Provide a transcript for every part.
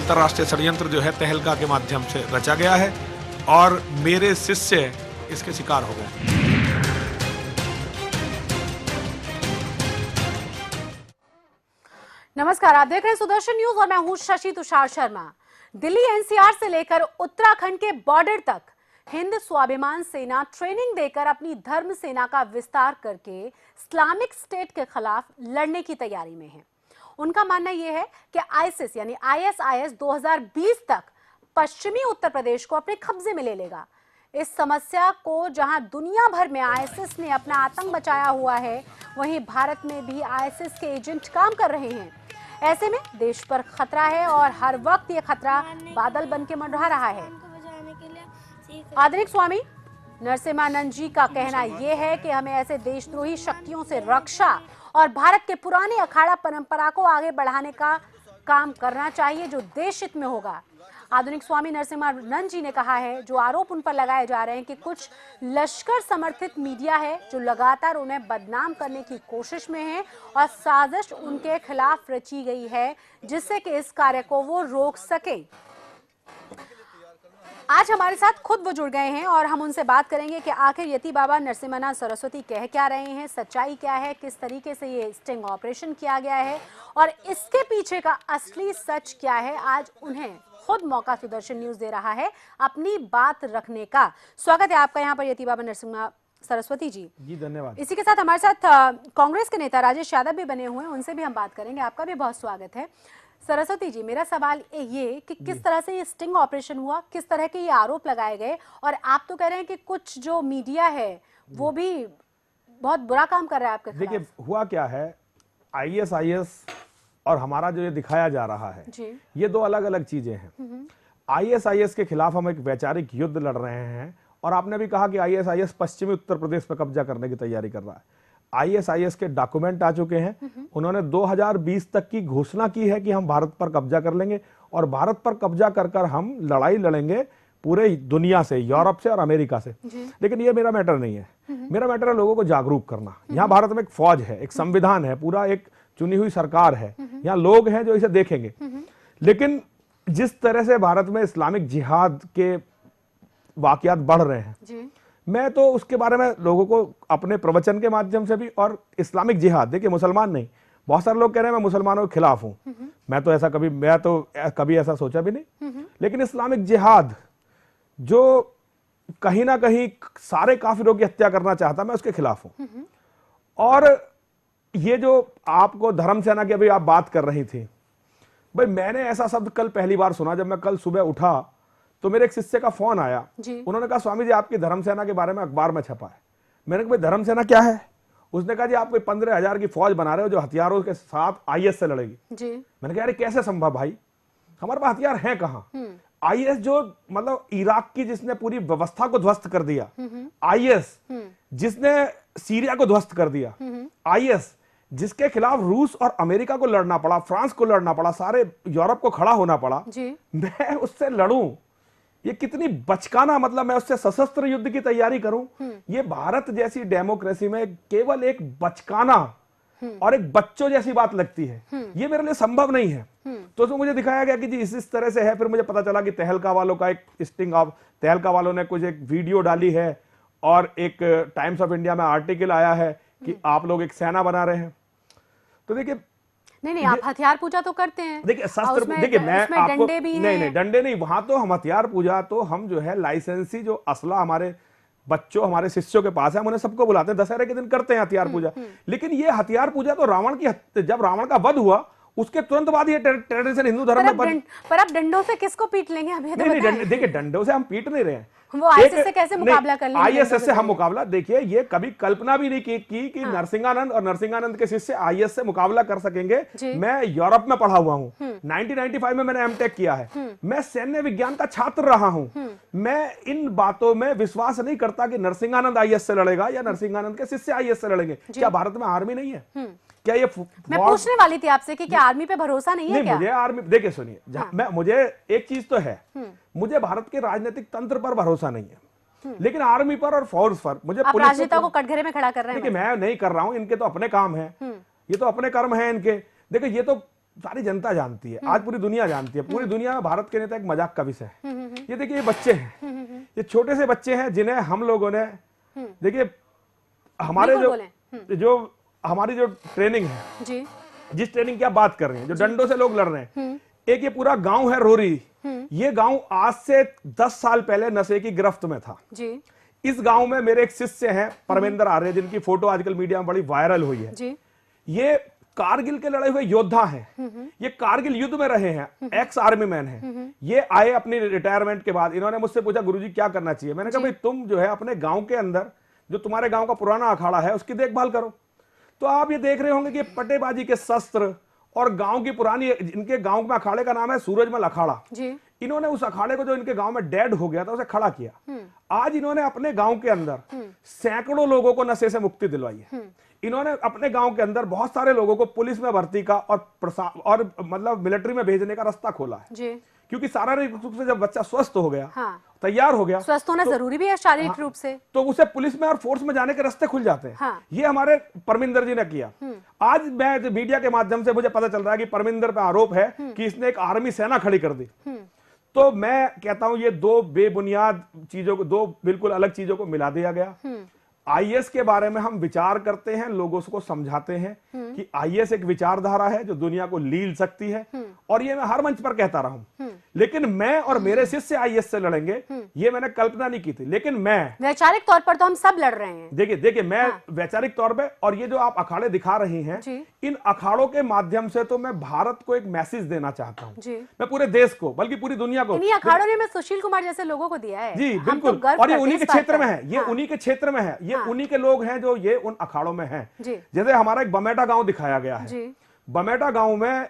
अंतर्राष्ट्रीय षड्यंत्र जो है तहलका के माध्यम से रचा गया है और मेरे शिष्य इसके शिकार हो गए। नमस्कार, आप देख रहे हैं सुदर्शन न्यूज और मैं हूं शशि तुषार शर्मा। दिल्ली एनसीआर से लेकर उत्तराखंड के बॉर्डर तक हिंद स्वाभिमान सेना ट्रेनिंग देकर अपनी धर्म सेना का विस्तार करके इस्लामिक स्टेट के खिलाफ लड़ने की तैयारी में है। उनका मानना यह है कि आईसिस यानी आईएसआईएस 2020 तक पश्चिमी उत्तर प्रदेश को अपने कब्जे में ले लेगा। इस समस्या को जहां दुनिया भर में आईएसआईएस ने अपना आतंक बचाया हुआ है, वहीं भारत में भी आईएसआईएस के एजेंट काम कर रहे हैं। ऐसे में देश पर खतरा है और हर वक्त ये खतरा बादल बन के मंडरा रहा है। आधुनिक स्वामी नरसिम्हानंद जी का कहना यह है कि हमें ऐसे देशद्रोही शक्तियों से रक्षा और भारत के पुराने अखाड़ा परंपरा को आगे बढ़ाने का काम करना चाहिए जो देश हित में होगा। आधुनिक स्वामी नरसिम्हानंद जी ने कहा है जो आरोप उन पर लगाए जा रहे हैं कि कुछ लश्कर समर्थित मीडिया है जो लगातार उन्हें बदनाम करने की कोशिश में है और साजिश उनके खिलाफ रची गई है जिससे कि इस कार्य को वो रोक सके। आज हमारे साथ खुद वो जुड़ गए हैं और हम उनसे बात करेंगे कि आखिर यति बाबा नरसिम्हानाथ सरस्वती कह क्या रहे हैं, सच्चाई क्या है, किस तरीके से ये स्टिंग ऑपरेशन किया गया है और इसके पीछे का असली सच क्या है। आज उन्हें खुद मौका सुदर्शन न्यूज दे रहा है अपनी बात रखने का। स्वागत है आपका यहाँ पर यति बाबा नरसिम्हा सरस्वती जी। जी धन्यवाद। इसी के साथ हमारे साथ कांग्रेस के नेता राजेश यादव भी बने हुए हैं, उनसे भी हम बात करेंगे। आपका भी बहुत स्वागत है। सरस्वती जी, मेरा सवाल ये कि किस तरह से ये स्टिंग ऑपरेशन हुआ, किस तरह के ये आरोप लगाए गए और आप तो कह रहे हैं कि कुछ जो मीडिया है वो भी बहुत बुरा काम कर रहा है आपके खिलाफ। देखिए हुआ क्या है, आईएसआईएस और हमारा जो ये दिखाया जा रहा है ये दो अलग अलग चीजें हैं। आईएसआईएस के खिलाफ हम एक वैचारिक युद्ध लड़ रहे हैं और आपने भी कहा कि आईएसआईएस पश्चिमी उत्तर प्रदेश पर कब्जा करने की तैयारी कर रहा है। आईएसआईएस के डॉक्यूमेंट आ चुके हैं। उन्होंने 2020 तक की घोषणा की है कि हम भारत पर कब्जा कर लेंगे और भारत पर कब्जा कर कर हम लड़ाई लड़ेंगे पूरे दुनिया से, यूरोप से और अमेरिका से। लेकिन ये मेरा मैटर नहीं है। मेरा मैटर है लोगों को जागरूक करना। यहाँ भारत में एक फौज है, एक संविधान है, पूरा एक चुनी हुई सरकार है, यहाँ लोग हैं जो इसे देखेंगे। लेकिन जिस तरह से भारत में इस्लामिक जिहाद के वाकयात बढ़ रहे हैं, मैं तो उसके बारे में लोगों को अपने प्रवचन के माध्यम से भी, और इस्लामिक जिहाद, देखिए मुसलमान नहीं, बहुत सारे लोग कह रहे हैं मैं मुसलमानों के खिलाफ हूं। मैं तो कभी ऐसा सोचा भी नहीं। लेकिन इस्लामिक जिहाद जो कहीं ना कहीं सारे काफिरों की हत्या करना चाहता, मैं उसके खिलाफ हूं। और ये जो आपको धर्म सेना की अभी आप बात कर रही थी, भाई मैंने ऐसा शब्द कल पहली बार सुना। जब मैं कल सुबह उठा तो मेरे एक शिष्य का फोन आया। उन्होंने कहा स्वामी जी आपकी धर्म सेना के बारे में अखबार में छपा है। मैंने कहा भाई धर्म सेना क्या है? उसने कहा जी आप कोई 15,000 की फौज बना रहे हो जो हथियारों के साथ आईएस से लड़ेगी। मैंने कहा अरे कैसे संभव भाई, हमारे पास हथियार हैं कहां? आईएस जो मतलब इराक की जिसने पूरी व्यवस्था को ध्वस्त कर दिया, आईएस जिसने सीरिया को ध्वस्त कर दिया, आईएस जिसके खिलाफ रूस और अमेरिका को लड़ना पड़ा, फ्रांस को लड़ना पड़ा, सारे यूरोप को खड़ा होना पड़ा, मैं उससे लड़ूं, ये कितनी बचकाना, मतलब मैं उससे सशस्त्र युद्ध की तैयारी करूं, ये भारत जैसी डेमोक्रेसी में केवल एक बचकाना और एक बच्चों जैसी बात लगती है। ये मेरे लिए संभव नहीं है। तो उसमें मुझे दिखाया गया कि जी इस तरह से है। फिर मुझे पता चला कि तहलका वालों का एक स्टिंग ऑफ, तहलका वालों ने कुछ एक वीडियो डाली है और एक टाइम्स ऑफ इंडिया में आर्टिकल आया है कि आप लोग एक सेना बना रहे हैं। तो देखिए नहीं, आप हथियार पूजा तो करते हैं। देखिए शस्त्र, देखिए मैं आपको नहीं डंडे नहीं, वहां तो हम हथियार पूजा तो हम जो है लाइसेंसी जो असला हमारे बच्चों, हमारे शिष्यों के पास है, हम उन्हें सबको बुलाते हैं, दशहरे के दिन करते हैं हथियार पूजा। लेकिन ये हथियार पूजा तो रावण की, जब रावण का वध हुआ उसके तुरंत बाद ये ट्रेडिशन हिंदू धर्म में। पर आप डंडों से किसको पीट लेंगे अभी? नहीं, देखिए डंडों से हम पीट नहीं रहे हैं। वो आईएसएस से कैसे मुकाबला कर लेंगे? आईएसएस से हम मुकाबला, देखिए ये कभी कल्पना भी नहीं की कि नरसिंहानंद और नरसिंहानंद के शिष्य आईएस से मुकाबला कर सकेंगे। मैं यूरोप में पढ़ा हुआ हूं, 1995 में मैंने एमटेक किया है, मैं सैन्य विज्ञान का छात्र रहा हूं। मैं इन बातों में विश्वास नहीं करता कि नरसिंहानंद आईएस से लड़ेगा या नरसिंहानंद के शिष्य आईएस से लड़ेंगे। क्या भारत में आर्मी नहीं है? क्या ये मैं पूछने वाली थी आपसे कि क्या आर्मी पे भरोसा नहीं है? क्या मुझे आर्मी, देखिए सुनिए, मुझे एक चीज तो है, मुझे भारत के राजनीतिक तंत्र पर भरोसा नहीं है, लेकिन आर्मी पर और फोर्स पर मुझे। आप राजनेता को कटघरे में खड़ा कर रहे हैं? देखिए मैं नहीं कर रहा हूं, इनके तो अपने काम है, ये तो अपने कर्म है इनके। देखिए ये तो सारी जनता जानती है, आज पूरी दुनिया जानती है। पूरी दुनिया में भारत के नेता एक मजाक का विषय है। ये देखिए, ये बच्चे हैं, ये छोटे से बच्चे हैं जिन्हें हम लोगों ने, देखिए हमारे हमारी जो ट्रेनिंग है जी, जिस ट्रेनिंग की आप बात कर रहे हैं, जो डंडों से लोग लड़ रहे हैं, एक ये पूरा गांव है रोरी, ये गांव आज से 10 साल पहले नशे की गिरफ्त में था जी। इस गांव में मेरे एक शिष्य हैं परमेंद्र आर्य, जिनकी फोटो आजकल मीडिया में बड़ी वायरल हुई है जी। ये कारगिल के लड़े हुए योद्धा हैं, ये कारगिल युद्ध में रहे हैं, एक्स आर्मी मैन हैं। ये आए अपनी रिटायरमेंट के बाद, इन्होंने मुझसे पूछा गुरुजी क्या करना चाहिए। मैंने कहा भाई तुम जो है अपने गांव के अंदर जो तुम्हारे गांव का पुराना अखाड़ा है उसकी देखभाल करो। तो आप ये देख रहे होंगे कि पट्टेबाजी के शस्त्र और गांव की पुरानी, इनके गांव में अखाड़े का नाम है सूरजमल अखाड़ा जी। इन्होंने उस अखाड़े को जो इनके गांव में डेड हो गया था उसे खड़ा किया। आज इन्होंने अपने गांव के अंदर सैकड़ों लोगों को नशे से मुक्ति दिलवाई है। इन्होंने अपने गांव के अंदर बहुत सारे लोगों को पुलिस में भर्ती का और मतलब मिलिट्री में भेजने का रास्ता खोला है जी। क्योंकि शारीरिक रूप से जब बच्चा स्वस्थ हो गया, तैयार हो गया, स्वस्थ होना जरूरी भी है शारीरिक रूप से, तो उसे पुलिस में और फोर्स में जाने के रास्ते खुल जाते हैं। ये हमारे परमिंदर जी ने किया। आज मैं मीडिया के माध्यम से मुझे पता चल रहा है कि परमिंदर पे आरोप है कि इसने एक आर्मी सेना खड़ी कर दी। तो मैं कहता हूं ये दो बेबुनियाद चीजों को, दो बिल्कुल अलग चीजों को मिला दिया गया। आईएएस के बारे में हम विचार करते हैं, लोगों को समझाते हैं कि आईएएस एक विचारधारा है जो दुनिया को लील सकती है, और ये मैं हर मंच पर कहता रहा हूं। लेकिन मैं और मेरे शिष्य आईएएस से लड़ेंगे, ये मैंने कल्पना नहीं की थी। लेकिन मैं वैचारिक तौर पर तो हम सब लड़ रहे हैं। देखिए मैं वैचारिक तौर पे, और ये जो आप अखाड़े दिखा रही हैं, इन अखाड़ों के माध्यम से तो मैं भारत को एक मैसेज देना चाहता हूँ, मैं पूरे देश को, बल्कि पूरी दुनिया को। इन्हीं अखाड़ों ने मैं सुशील कुमार जैसे लोगों को दिया है जी, बिल्कुल। और ये उन्हीं के क्षेत्र में है, ये उन्हीं के क्षेत्र में है, ये उन्हीं के लोग हैं जो ये उन अखाड़ों में हैं। जैसे हमारा एक बमेटा गांव दिखाया गया है। बमेटा गांव में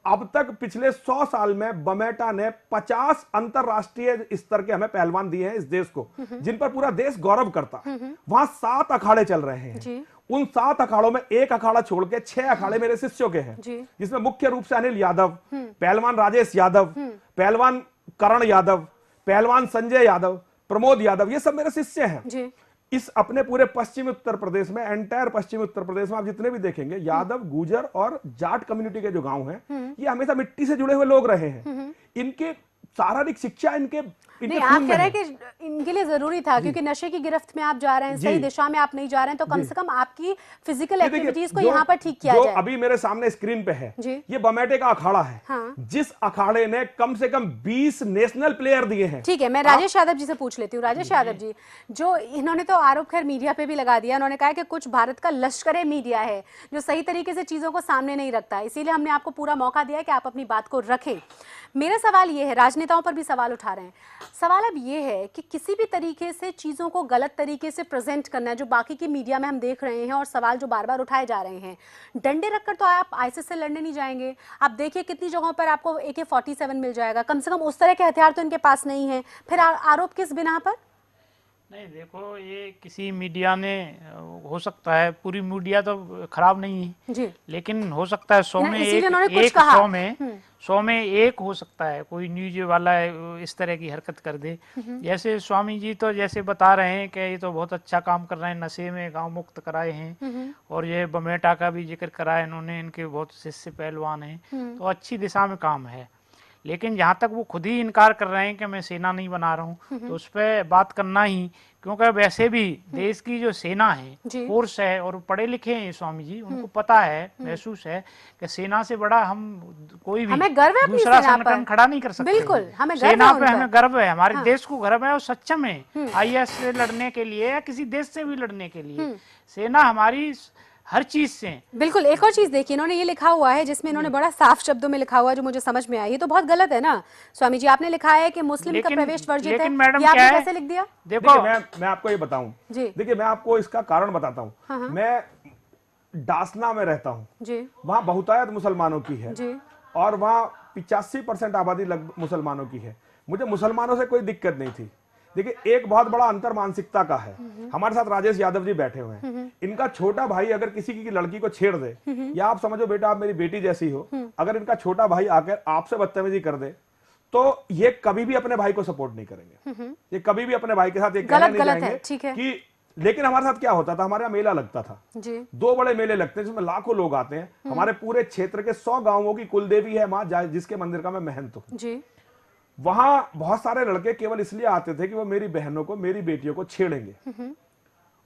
अब तक पिछले 100 साल में बमेटा ने 50 अंतरराष्ट्रीय स्तर के हमें पहलवान दिए हैं इस देश को, जिन पर पूरा देश गौरव करता है। वहां 7 अखाड़े चल रहे हैं। उन 7 अखाड़ों में एक अखाड़ा छोड़ के 6 अखाड़े मेरे शिष्यों के हैं, जिसमें मुख्य रूप से अनिल यादव, पहलवान राजेश यादव, पहलवान करण यादव, पहलवान संजय यादव, प्रमोद यादव, ये सब मेरे शिष्य हैं। इस अपने पूरे पश्चिमी उत्तर प्रदेश में, एंटायर पश्चिमी उत्तर प्रदेश में आप जितने भी देखेंगे यादव, गुजर और जाट कम्युनिटी के जो गांव हैं, ये हमेशा मिट्टी से जुड़े हुए लोग रहे हैं। इनके शारीरिक शिक्षा इनके नहीं, आप कह रहे हैं कि इनके लिए जरूरी था, क्योंकि नशे की गिरफ्त में आप जा रहे हैं, सही दिशा में आप नहीं जा रहे हैं, तो कम से कम आपकी फिजिकल एक्टिविटीज को यहाँ पर ठीक किया जाए। अभी मेरे सामने स्क्रीन पे है, ये बमेटे का अखाड़ा है। जिस अखाड़े ने कम से कम 20 नेशनल प्लेयर दिए हैं। ठीक है, मैं राजेश यादव जी से पूछ लेती हूँ। राजेश यादव जी, जो इन्होंने तो आरोप खैर मीडिया पे भी लगा दिया, उन्होंने कहा कि कुछ भारत का लश्कर मीडिया है जो सही तरीके से चीजों को सामने नहीं रखता, इसीलिए हमने आपको पूरा मौका दिया कि आप अपनी बात को रखें। मेरा सवाल ये है, राजनेताओं पर भी सवाल उठा रहे हैं, सवाल अब ये है कि किसी भी तरीके से चीज़ों को गलत तरीके से प्रेजेंट करना है, जो बाकी की मीडिया में हम देख रहे हैं, और सवाल जो बार बार उठाए जा रहे हैं। डंडे रखकर तो आप आईएसआईएस से लड़ने नहीं जाएंगे। आप देखिए कितनी जगहों पर आपको AK-47 मिल जाएगा, कम से कम उस तरह के हथियार तो इनके पास नहीं है, फिर आरोप किस बिना पर? नहीं, देखो, ये किसी मीडिया ने, हो सकता है पूरी मीडिया तो खराब नहीं है जी, लेकिन हो सकता है 100 में एक 100 में एक हो सकता है कोई न्यूज वाला इस तरह की हरकत कर दे। जैसे स्वामी जी तो जैसे बता रहे हैं कि ये तो बहुत अच्छा काम कर रहे हैं, नशे में गांव मुक्त कराए हैं, और ये बमेटा का भी जिक्र कराया इन्होंने, इनके बहुत शिष्य पहलवान हैं, तो अच्छी दिशा में काम है। लेकिन जहाँ तक वो खुद ही इनकार कर रहे हैं कि मैं सेना नहीं बना रहा हूँ, तो उस पर बात करना ही, क्योंकि वैसे भी देश की जो सेना है, फोर्स है, और पढ़े लिखे हैं स्वामी जी, उनको पता है, महसूस है कि सेना से बड़ा हम कोई भी दूसरा संगठन खड़ा नहीं कर सकते। बिल्कुल, हमें सेना पे हमें गर्व है, हमारे देश को गर्व है, और सक्षम है आईएएस से लड़ने के लिए या किसी देश से भी लड़ने के लिए। सेना हमारी हर चीज से। बिल्कुल। एक और चीज देखिए, इन्होंने ये लिखा हुआ है, जिसमें इन्होंने बड़ा साफ शब्दों में लिखा हुआ है, जो मुझे समझ में आई। ये तो बहुत गलत है ना स्वामी जी, आपने लिखा है कि मुस्लिम का प्रवेश वर्जित है, ये आपने कैसे लिख दिया? देखो, मैं आपको ये बताऊं जी, देखिए मैं आपको इसका कारण बताता हूं। मैं डासना में रहता हूं, वहां बहुतायत मुसलमानों की है जी, और वहां 85% आबादी मुसलमानों की है। मुझे मुसलमानों से कोई दिक्कत नहीं थी। देखिए, एक बहुत बड़ा अंतर मानसिकता का है। हमारे साथ राजेश यादव जी बैठे हुए हैं, इनका छोटा भाई अगर किसी की लड़की को छेड़ दे, या आप समझो बेटा आप मेरी बेटी जैसी हो, अगर इनका छोटा भाई आकर आपसे बदतमीजी कर दे, तो ये कभी भी अपने भाई को सपोर्ट नहीं करेंगे। ये कभी भी अपने भाई के साथ ये कहने नहीं जाएंगे कि लेकिन हमारे साथ क्या होता था, हमारे यहाँ मेला लगता था जी। 2 बड़े मेले लगते हैं जिसमें लाखों लोग आते हैं। हमारे पूरे क्षेत्र के 100 गांवों की कुलदेवी है मां, जिसके मंदिर का मैं महंत हूं जी। वहां बहुत सारे लड़के केवल इसलिए आते थे कि वो मेरी बहनों को, मेरी बेटियों को छेड़ेंगे,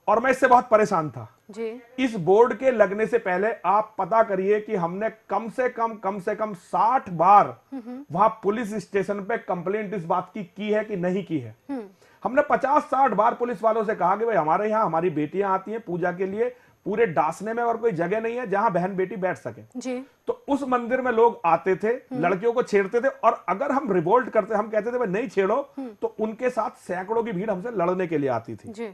और मैं इससे बहुत परेशान था जी। इस बोर्ड के लगने से पहले आप पता करिए कि हमने कम से कम 60 बार वहां पुलिस स्टेशन पे कंप्लेंट इस बात की है कि नहीं की है। हमने 50-60 बार पुलिस वालों से कहा कि भाई हमारे यहाँ हमारी बेटियां आती हैं पूजा के लिए, पूरे डासने में और कोई जगह नहीं है जहां बहन बेटी बैठ सके जी। तो उस मंदिर में लोग आते थे, लड़कियों को छेड़ते थे, और अगर हम रिवोल्ट करते, हम कहते थे भाई नहीं छेड़ो, तो उनके साथ सैकड़ों की भीड़ हमसे लड़ने के लिए आती थी जी।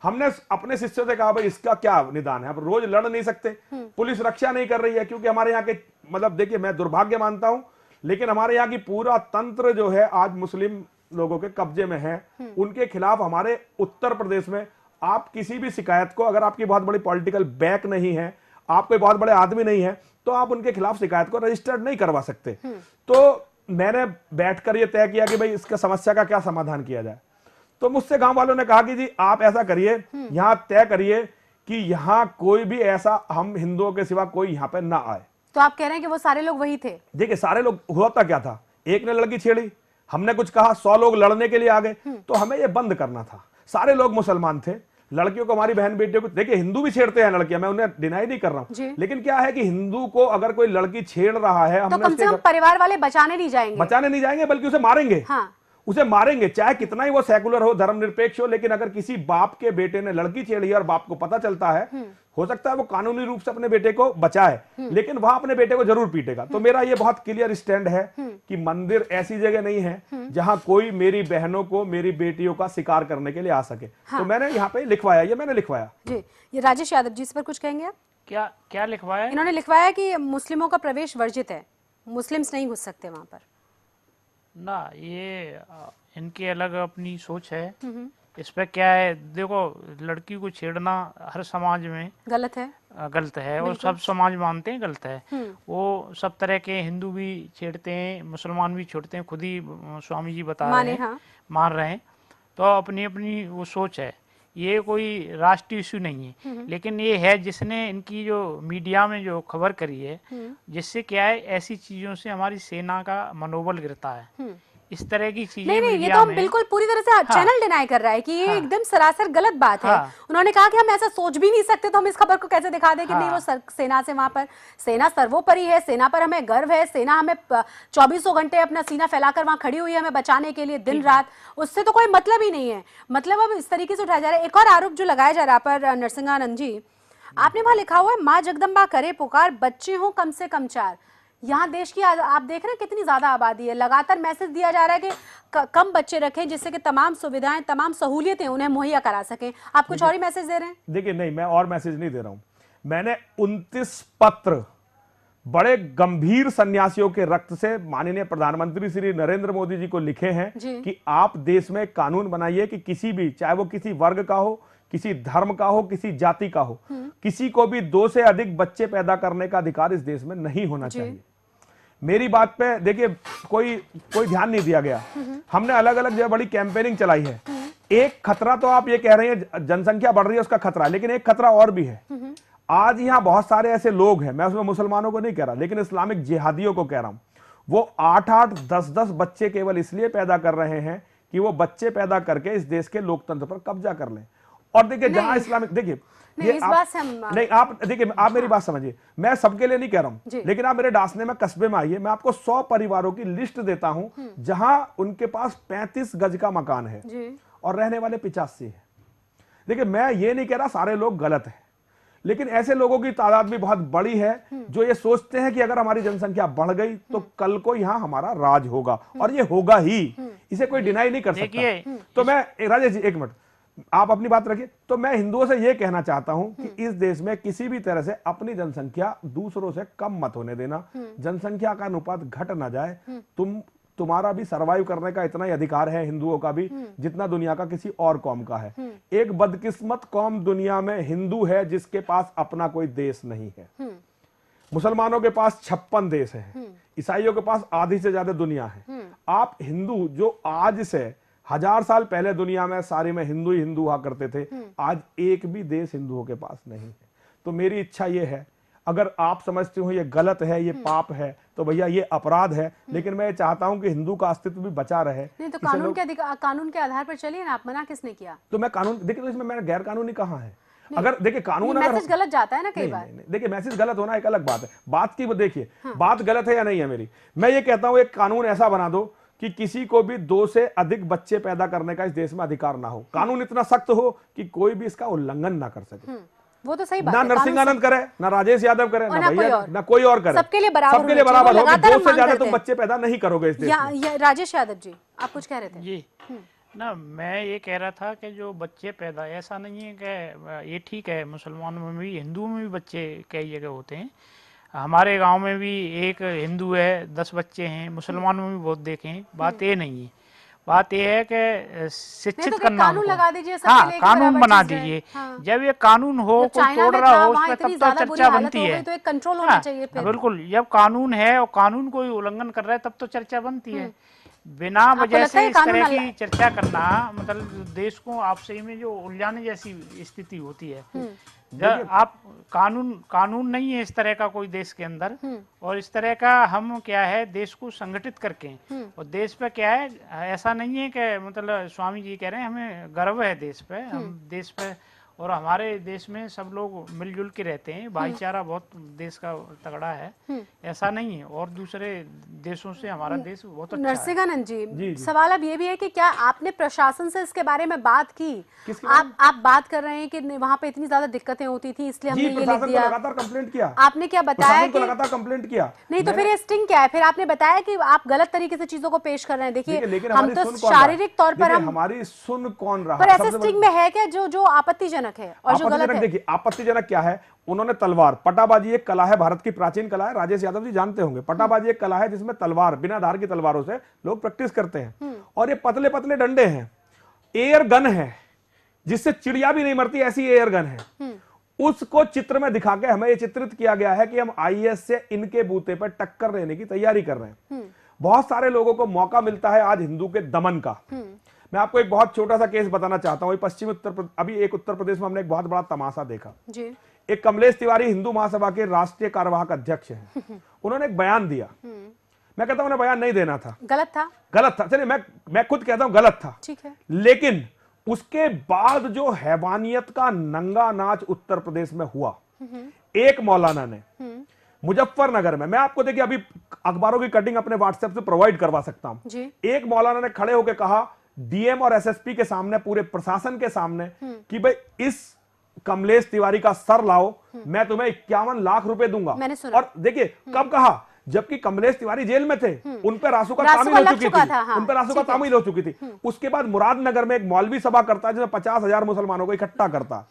हमने अपने शिष्यों से कहा भाई इसका क्या निदान है, अब रोज लड़ नहीं सकते, पुलिस रक्षा नहीं कर रही है, क्योंकि हमारे यहाँ के मतलब देखिए मैं दुर्भाग्य मानता हूं लेकिन हमारे यहाँ की पूरा तंत्र जो है आज मुस्लिम लोगों के कब्जे में है। उनके खिलाफ हमारे उत्तर प्रदेश में आप किसी भी शिकायत को, अगर आपकी बहुत बड़ी पॉलिटिकल बैक नहीं है, आप कोई बहुत बड़े आदमी नहीं है, तो आप उनके खिलाफ शिकायत को रजिस्टर्ड नहीं करवा सकते। तो मैंने बैठकर यह तय किया कि भाई इसका समस्या का क्या समाधान किया जाए। तो मुझसे गांव वालों ने कहा कि जी आप ऐसा करिए, यहां तय करिए कि यहां कोई भी ऐसा हम हिंदुओं के सिवा कोई यहां पे ना आए। तो आप कह रहे हैं कि वो सारे लोग वही थे? देखिए सारे लोग, होता क्या था, एक ने लड़की छेड़ी, हमने कुछ कहा, 100 लोग लड़ने के लिए आ गए, तो हमें ये बंद करना था। सारे लोग मुसलमान थे, लड़कियों को, हमारी बहन बेटियों को, देखिए हिंदू भी छेड़ते हैं लड़कियां, मैं उन्हें डिनाई नहीं कर रहा हूं, लेकिन क्या है कि हिंदू को अगर कोई लड़की छेड़ रहा है, तो कम से कम परिवार वाले बचाने नहीं जाएंगे, बल्कि उसे मारेंगे। हाँ। उसे मारेंगे, चाहे कितना ही वो सेकुलर हो, धर्मनिरपेक्ष हो, लेकिन अगर किसी बाप के बेटे ने लड़की छेड़ी है और बाप को पता चलता है, हो सकता है वो कानूनी रूप से अपने बेटे को बचाए, लेकिन वहां अपने बेटे को जरूर पीटेगा। तो मेरा ये बहुत क्लियर स्टैंड है कि मंदिर ऐसी जगह नहीं है जहां कोई मेरी बहनों को, मेरी बेटियों का शिकार करने के लिए आ सके। तो मैंने यहाँ पे लिखवाया, ये मैंने लिखवाया जी। ये राजेश यादव जी, इस पर कुछ कहेंगे आप? क्या लिखवाया? इन्होंने लिखवाया कि मुस्लिमों का प्रवेश वर्जित है, मुस्लिम्स नहीं घुस सकते वहां पर ना। ये इनकी अलग अपनी सोच है। इस पे क्या है, देखो लड़की को छेड़ना हर समाज में गलत है और सब समाज मानते हैं गलत है। वो सब तरह के हिंदू भी छेड़ते हैं, मुसलमान भी छेड़ते हैं, खुद ही स्वामी जी बता रहे हैं, मान रहे हैं। तो अपनी अपनी वो सोच है, ये कोई राष्ट्रीय इशू नहीं है। लेकिन ये है जिसने इनकी जो मीडिया में जो खबर करी है, जिससे क्या है ऐसी चीजों से हमारी सेना का मनोबल गिरता है। इस तरह की चीजें नहीं, ये तो हम बिल्कुल पूरी तरह से चैनल डिनाई कर रहा है कि ये एकदम सरासर गलत बात है। उन्होंने कहा कि हम ऐसा सोच भी नहीं सकते, तो हम इस खबर को कैसे दिखा दें कि नहीं, वो सेना से, वहां पर सेना सर्वोपरि है, सेना पर हमें गर्व है, सेना हमें 24 घंटे अपना सीना फैलाकर वहां खड़ी हुई है हमें बचाने के लिए दिन रात, उससे तो कोई मतलब ही नहीं है। मतलब अब इस तरीके से उठाया जा रहा है। एक और आरोप जो लगाया जा रहा है पर नरसिंहानंद जी, आपने वहां लिखा हुआ है, माँ जगदम्बा करे पुकार, बच्चे हो कम से कम 4। यहाँ देश की आप देख रहे हैं कितनी ज्यादा आबादी है, लगातार मैसेज दिया जा रहा है कि कम बच्चे रखें जिससे कि तमाम सुविधाएं, तमाम सहूलियतें उन्हें मुहैया करा सकें। आप कुछ और ही मैसेज दे रहे हैं? देखिए नहीं, मैं और मैसेज नहीं दे रहा हूं। मैंने 29 पत्र बड़े गंभीर सन्यासियों के रक्त से माननीय प्रधानमंत्री श्री नरेंद्र मोदी जी को लिखे हैं कि आप देश में कानून बनाइए कि किसी भी, चाहे वो किसी वर्ग का हो, किसी धर्म का हो, किसी जाति का हो, किसी को भी 2 से अधिक बच्चे पैदा करने का अधिकार इस देश में नहीं होना चाहिए। मेरी बात पे देखिए कोई ध्यान नहीं दिया गया। हमने अलग अलग जगह बड़ी कैंपेनिंग चलाई है। एक खतरा तो आप ये कह रहे हैं जनसंख्या बढ़ रही है उसका खतरा, लेकिन एक खतरा और भी है। आज यहाँ बहुत सारे ऐसे लोग हैं, मैं उसमें मुसलमानों को नहीं कह रहा, लेकिन इस्लामिक जिहादियों को कह रहा हूं, वो 8-8, 10-10 बच्चे केवल इसलिए पैदा कर रहे हैं कि वो बच्चे पैदा करके इस देश के लोकतंत्र पर कब्जा कर लें। और देखिए जहां इस्लामिक, देखिए नहीं, इस बात से हम नहीं, आप देखिए, आप मेरी बात समझिए, मैं सबके लिए नहीं कह रहा हूं, लेकिन आप मेरे डासने में कस्बे में आइए, मैं आपको 100 परिवारों की लिस्ट देता हूं जहां उनके पास 35 गज का मकान है और रहने वाले 85 है। देखिए मैं ये नहीं कह रहा सारे लोग गलत हैं, लेकिन ऐसे लोगों की तादाद भी बहुत बड़ी है जो ये सोचते हैं कि अगर हमारी जनसंख्या बढ़ गई तो कल को यहाँ हमारा राज होगा, और ये होगा ही, इसे कोई डिनाई नहीं कर सकता। तो मैं, राजेश जी एक मिनट, आप अपनी बात रखिए। तो मैं हिंदुओं से यह कहना चाहता हूं कि इस देश में किसी भी तरह से अपनी जनसंख्या दूसरों से कम मत होने देना। जनसंख्या का अनुपात घट ना जाए। तुम्हारा भी सरवाइव करने का इतना ही अधिकार है हिंदुओं का भी जितना दुनिया का किसी और कौम का है। एक बदकिस्मत कौम दुनिया में हिंदू है जिसके पास अपना कोई देश नहीं है। मुसलमानों के पास 56 देश है, ईसाइयों के पास आधी से ज्यादा दुनिया है। आप हिंदू जो आज से 1000 साल पहले दुनिया में सारे में हिंदू ही हिंदू हुआ करते थे, आज एक भी देश हिंदुओं के पास नहीं है। तो मेरी इच्छा ये है, अगर आप समझते हो ये गलत है, ये पाप है, तो भैया ये अपराध है, लेकिन मैं चाहता हूं कि हिंदू का अस्तित्व भी बचा रहे। नहीं तो कानून के आधार पर चलिए ना, आप मना किसने किया? तो मैं कानून देखिए, तो इसमें मैंने गैर कानूनी कहा है। अगर देखिए कानून मैसेज गलत जाता है ना कई बार। देखिए मैसेज गलत होना एक अलग बात है, बात की देखिए बात गलत है या नहीं है मेरी। मैं ये कहता हूं एक कानून ऐसा बना दो कि किसी को भी 2 से अधिक बच्चे पैदा करने का इस देश में अधिकार ना हो। कानून इतना सख्त हो कि कोई भी इसका उल्लंघन ना कर सके। वो तो सही बात ना है। नरसिंहानंद करे, ना राजेश यादव करे, ना भैया, ना कोई और करे। सबके लिए बराबर हो, 2 से ज्यादा तुम बच्चे पैदा नहीं करोगे इस देश में। राजेश यादव जी, आप कुछ कह रहे थे? जी ना, मैं ये कह रहा था कि जो बच्चे पैदा, ऐसा नहीं है कि ये ठीक है, मुसलमानों में भी हिंदुओं में भी बच्चे कई जगह होते हैं। हमारे गांव में भी एक हिंदू है, 10 बच्चे हैं, मुसलमानों में भी बहुत देखे हैं। बात ये नहीं है, बात यह है कि शिक्षित करना, कानून लगा दीजिए, हाँ कानून बना दीजिए। जब ये कानून हो, कोई तोड़ रहा हो उसमें, तब तो चर्चा बनती है। तो एक कंट्रोल होना चाहिए फिर। बिल्कुल, जब कानून है और कानून कोई उल्लंघन कर रहा है तब तो चर्चा बनती है। बिना वजह से इस तरह की चर्चा करना मतलब देश को आपसे में जो उलझाने जैसी स्थिति होती है। जब आप कानून नहीं है इस तरह का कोई देश के अंदर, और इस तरह का हम क्या है देश को संगठित करके, और देश पे क्या है, ऐसा नहीं है कि मतलब स्वामी जी कह रहे हैं हमें गर्व है देश पे, हम देश पे, और हमारे देश में सब लोग मिलजुल के रहते हैं, भाईचारा बहुत देश का तगड़ा है, ऐसा नहीं है। और दूसरे देशों से हमारा देश बहुत अच्छा है। नरसिंहानंद जी, सवाल अब ये भी है कि क्या आपने प्रशासन से इसके बारे में बात की? आप बात कर रहे हैं कि वहाँ पे इतनी ज्यादा दिक्कतें होती थी इसलिए हमने ये लिख दिया। लगातार कंप्लेंट किया। आपने क्या बताया कि लगातार कंप्लेंट किया? नहीं तो फिर ये स्टिंग क्या है? फिर आपने बताया कि आप गलत तरीके से चीजों को पेश कर रहे हैं। देखिए हम तो शारीरिक तौर पर हमारी सुन कौन रहा, पर ऐसे स्टिंग में है क्या जो आपत्तिजनक है और जो गलत है? देखिए आपत्तिजनक क्या है, उन्होंने तलवार, पटाबाजी एक कला है, भारत की प्राचीन कला है, राजेश यादव जी जानते होंगे। पटाबाजी एक कला है जिसमें तलवार, बिना धार की तलवारों से लोग प्रैक्टिस करते हैं, और ये पतले पतले डंडे हैं। एयर गन है जिससे चिड़िया भी नहीं मरती, ऐसी एयर गन है। उसको चित्र में दिखा के हमें ये चित्रित किया गया है कि हम आईएस से इनके बूते पर टक्कर लेने की तैयारी कर रहे हैं। बहुत सारे लोगों को मौका मिलता है आज हिंदू के दमन का। मैं आपको एक बहुत छोटा सा केस बताना चाहता हूं। पश्चिमी अभी एक उत्तर प्रदेश में हमने एक बहुत बड़ा तमाशा देखा जी। एक कमलेश तिवारी हिंदू महासभा के राष्ट्रीय कार्यवाहक अध्यक्ष हैं, उन्होंने एक बयान दिया। मैं कहता हूं उन्हें बयान नहीं देना था, गलत था। चलिए मैं खुद कहता हूं गलत था, ठीक है। लेकिन उसके बाद जो हैवानियत का नंगा नाच उत्तर प्रदेश में हुआ, एक मौलाना ने मुजफ्फरनगर में, मैं आपको देखिए अभी अखबारों की कटिंग अपने व्हाट्सएप से प्रोवाइड करवा सकता हूं। एक मौलाना ने खड़े होकर कहा डीएम और एसएसपी के सामने, पूरे प्रशासन के सामने, कि भाई इस कमलेश तिवारी का सर लाओ, मैं तुम्हें 51 लाख रुपए दूंगा। और देखिए कब कहा, जबकि कमलेश तिवारी जेल में थे, उन पर रासू का तामील हो चुकी थी, उन पर रासू का तामील हो चुकी थी। उसके बाद मुरादनगर में एक मौलवी सभा करता है जिसमें 50,000 मुसलमानों को इकट्ठा करता,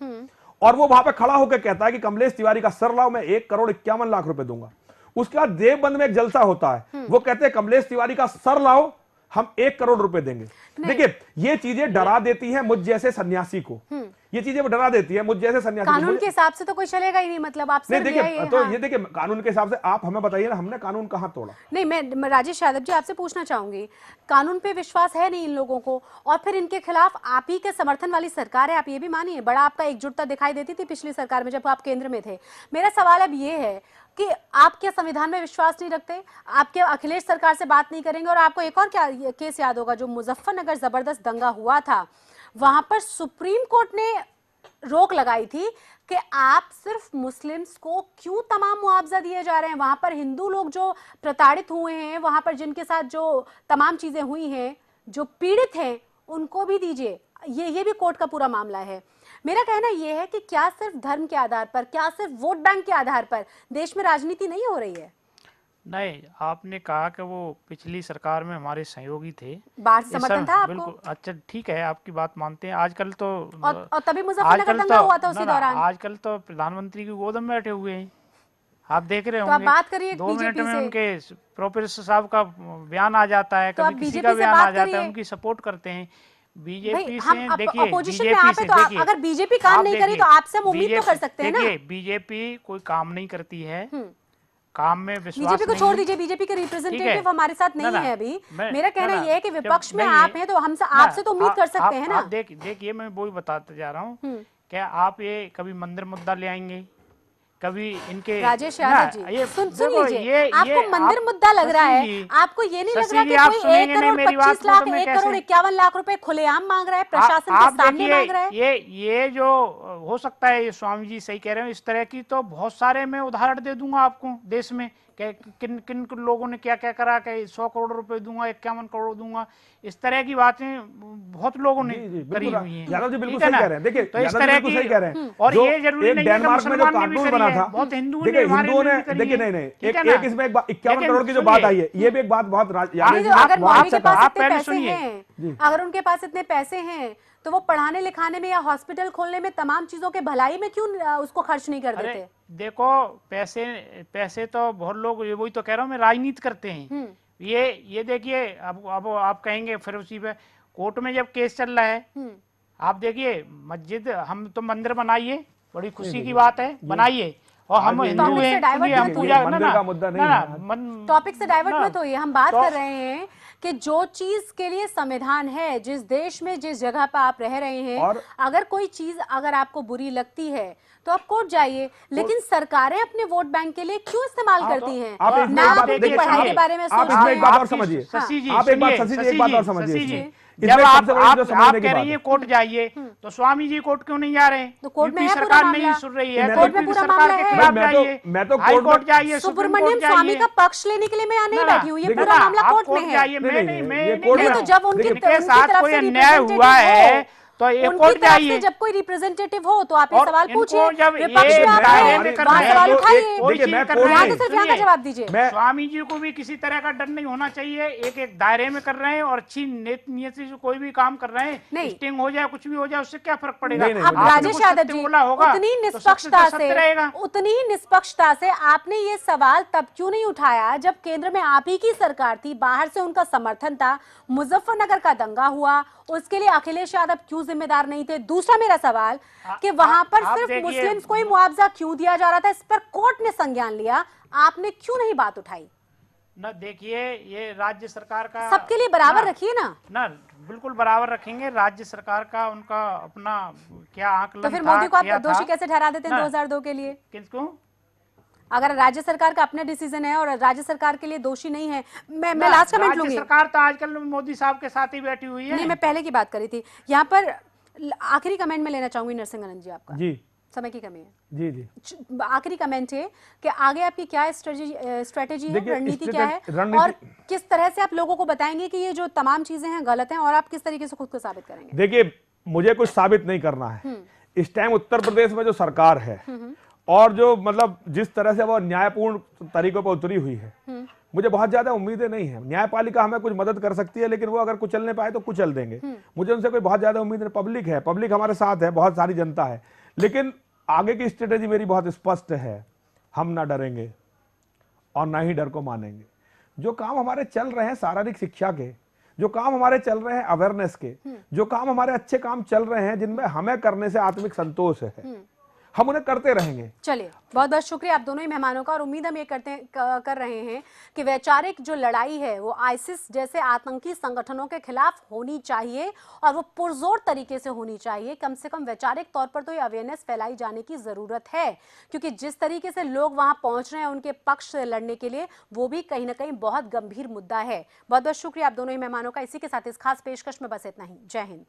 और वो वहां पे खड़ा होकर कहता है कि कमलेश तिवारी का सर लाओ, मैं 1,51,00,000 रुपए दूंगा। उसके बाद देवबंद में एक जलसा होता है, वो कहते हैं कमलेश तिवारी का सर लाओ, हम 1 करोड़ रुपए देंगे। देखिए ये चीजें डरा देती हैं मुझ जैसे सन्यासी को, ये चीजें डरा देती है मुझ जैसे सन्यासी। कानून के हिसाब से तो कोई चलेगा ही नहीं, मतलब आप नहीं देखिए, तो ये देखिए कानून के हिसाब से आप हमें बताइए ना, हमने कानून कहां तोड़ा? नहीं, मैं राजेश यादव जी आपसे पूछना चाहूंगी, कानून पे विश्वास है नहीं इन लोगों को, और फिर इनके खिलाफ आप ही के समर्थन वाली सरकार है, आप ये भी मानिए, बड़ा आपका एकजुटता दिखाई देती थी पिछली सरकार में जब आप केंद्र में थे। मेरा सवाल अब ये है कि आप क्या संविधान में विश्वास नहीं रखते? आप क्या अखिलेश सरकार से बात नहीं करेंगे? और आपको एक और क्या केस याद होगा, जो मुजफ्फरनगर जबरदस्त दंगा हुआ था, वहां पर सुप्रीम कोर्ट ने रोक लगाई थी कि आप सिर्फ मुस्लिम्स को क्यों तमाम मुआवजा दिए जा रहे हैं, वहां पर हिंदू लोग जो प्रताड़ित हुए हैं, वहां पर जिनके साथ जो तमाम चीजें हुई हैं, जो पीड़ित हैं, उनको भी दीजिए। ये भी कोर्ट का पूरा मामला है। मेरा कहना यह है कि क्या सिर्फ धर्म के आधार पर, क्या सिर्फ वोट बैंक के आधार पर देश में राजनीति नहीं हो रही है? नहीं, आपने कहा कि वो पिछली सरकार में हमारे सहयोगी थे, बात समर्थन था आपको? बिल्कुल, अच्छा ठीक है, आपकी बात मानते हैं। आजकल तो और तभी मुजफ्फरनगर दंगा हुआ था उसी दौरान। आजकल तो प्रधानमंत्री की गोद में बैठे हुए हैं, आप देख रहे होंगे। तो आप बात करिए 2 मिनट में उनके प्रोफेसर साहब का बयान आ जाता है, कभी किसी का बयान आ जाता है, उनकी सपोर्ट करते हैं। बीजेपी से देखिए, अगर बीजेपी काम नहीं करी तो आपसे हम उम्मीद तो कर सकते हैं ना। बीजेपी कोई काम नहीं करती है, काम में विश्वास बीजेपी को नहीं छोड़ है। दीजिए, बीजेपी के रिप्रेजेंटेटिव हमारे साथ नहीं है अभी। मेरा कहना ना, यह है कि विपक्ष में नहीं आप हैं तो हम आपसे तो उम्मीद कर सकते हैं ना। देखिए मैं वही बताते जा रहा हूँ, क्या आप ये कभी मंदिर मुद्दा ले आएंगे, कभी इनके राजेश यादव जी सुन लीजिए, आपको मंदिर आप, मुद्दा लग रहा है, आपको ये नहीं लग रहा कि कोई 1 करोड़ 25 लाख 1 करोड़ 51 लाख रुपए खुलेआम मांग रहा है, प्रशासन के सामने मांग रहा है। ये जो हो सकता है, ये स्वामी जी सही कह रहे हैं, इस तरह की तो बहुत सारे मैं उदाहरण दे दूंगा आपको देश में, किन किन लोगों ने क्या क्या करा, कि 100 करोड़ रुपए दूंगा, 51 करोड़ दूंगा, इस तरह की बातें बहुत लोगों ने करी हुई हैं। यादव जी बिल्कुल सही कह रहे हैं। देखिए तो इस तरह की सही कह रहे हैं। और ये जरूरी नहीं है कि डेनमार्क में जो मुसलमान ने भी कार्टून करी बना है, था, बहुत हिंदुओं देखिए ने देखिए नहीं एक इसमें 51 करोड़ की जो बात आई है, ये भी एक बात बहुत अगर मौलवी के पास इतने पहले पैसे सुनिए। हैं, अगर उनके पास इतने पैसे हैं तो वो पढ़ाने लिखाने में या हॉस्पिटल खोलने में, तमाम चीजों के भलाई में क्यों उसको खर्च नहीं कर देते? देखो पैसे तो बहुत लोग, वही तो कह रहा हूँ मैं, राजनीति करते हैं। ये देखिए, अब आप कहेंगे फिर उसी पे कोर्ट में जब केस चल रहा है, आप देखिए मस्जिद, हम तो मंदिर बनाइए, बड़ी खुशी की बात है, बनाइए, और हम हिंदू हैं, हम पूजा टॉपिक से डाइवर्ट मत होइए। हम बात कर रहे हैं कि जो चीज के लिए संविधान है, जिस देश में जिस जगह पर आप रह रहे हैं, अगर कोई चीज अगर आपको बुरी लगती है तो आप कोर्ट जाइए, लेकिन सरकारें अपने वोट बैंक के लिए क्यों इस्तेमाल करती हैं? ना आप उनकी पढ़ाई के बारे में सोचते हैं। आप एक बात और समझिए, आप एक बात और समझिए। जब आप कह रही है कोर्ट जाइए, तो स्वामी जी कोर्ट क्यों नहीं जा रहे हैं? तो कोर्ट में सरकार नहीं सुन रही है, कोर्ट में पूरा मामला है। मैं तो कोर्ट जाइए, सुब्रमण्यम स्वामी का पक्ष लेने के लिए मैं यहाँ नहीं बैठी हूँ, ये पूरा मामला कोर्ट में है। तो जब उनके साथ कोई अन्याय हुआ है तो कोर्ट जाइए, जब कोई रिप्रेजेंटेटिव हो तो आप ये सवाल पूछिए, विपक्ष में आप सवाल उठाइए, तो सिर्फ यहाँ का जवाब दीजिए। स्वामी जी को भी किसी तरह का डर नहीं होना चाहिए, एक दायरे में कर रहे हैं और अच्छी नियत से कोई भी काम कर रहे हैं, स्टिंग हो जाए कुछ भी हो जाए, उससे क्या फर्क पड़ेगा? अब राजेश यादव जी, उतनी निष्पक्षता से आपने ये सवाल तब क्यों नहीं उठाया जब केंद्र में आप ही की सरकार थी, बाहर से उनका समर्थन था, मुजफ्फरनगर का दंगा हुआ, उसके लिए अखिलेश यादव क्यों जिम्मेदार नहीं थे? दूसरा मेरा सवाल कि वहां पर सिर्फ मुस्लिम्स को ही मुआवजा क्यों दिया जा रहा था, इस पर कोर्ट ने संज्ञान लिया, आपने क्यों नहीं बात उठाई? ना देखिए, ये राज्य सरकार का, सबके लिए बराबर रखिए ना, बिल्कुल बराबर रखेंगे। राज्य सरकार का उनका अपना क्या आकलन था, तो फिर मोदी को आप दोषी कैसे ठहरा देते हैं 2002 के लिए? किसको? अगर राज्य सरकार का अपना डिसीजन है और राज्य सरकार के लिए दोषी नहीं है, मैं लास्ट कमेंट लूंगी। सरकार तो आजकल मोदी साहब के साथ ही बैठी हुई है। नहीं, मैं पहले की बात करी थी। यहाँ पर आखिरी कमेंट में लेना चाहूंगी नरसिंह आनंद जी, आपका जी, समय की कमी है जी। आखिरी कमेंट है कि आगे आपकी क्या स्ट्रेटेजी है, रणनीति क्या है, और किस तरह से आप लोगों को बताएंगे कि ये जो तमाम चीजें हैं गलत हैं, और आप किस तरीके से खुद को साबित करेंगे? देखिए, मुझे कुछ साबित नहीं करना है। इस टाइम उत्तर प्रदेश में जो सरकार है और जो मतलब जिस तरह से वो न्यायपूर्ण तरीकों पर उतरी हुई है, मुझे बहुत ज्यादा उम्मीदें नहीं है। न्यायपालिका हमें कुछ मदद कर सकती है, लेकिन वो अगर कुचलने पाए तो कुचल देंगे। मुझे उनसे कोई बहुत ज्यादा उम्मीद नहीं। पब्लिक है, पब्लिक हमारे साथ है, बहुत सारी जनता है, लेकिन आगे की स्ट्रेटेजी मेरी बहुत स्पष्ट है। हम ना डरेंगे और ना ही डर को मानेंगे। जो काम हमारे चल रहे हैं शारीरिक शिक्षा के, जो काम हमारे चल रहे हैं अवेयरनेस के, जो काम हमारे अच्छे काम चल रहे हैं जिनमें हमें करने से आत्मिक संतोष है, हम उन्हें करते रहेंगे। चलिए, बहुत बहुत शुक्रिया आप दोनों ही मेहमानों का, और उम्मीद हम ये कर रहे हैं कि वैचारिक जो लड़ाई है वो आईसिस जैसे आतंकी संगठनों के खिलाफ होनी चाहिए, और वो पुरजोर तरीके से होनी चाहिए। कम से कम वैचारिक तौर पर तो ये अवेयरनेस फैलाई जाने की जरूरत है, क्योंकि जिस तरीके से लोग वहां पहुंच रहे हैं उनके पक्ष से लड़ने के लिए, वो भी कहीं ना कहीं बहुत गंभीर मुद्दा है। बहुत बहुत शुक्रिया आप दोनों ही मेहमानों का। इसी के साथ इस खास पेशकश में बस इतना ही। जय हिंद।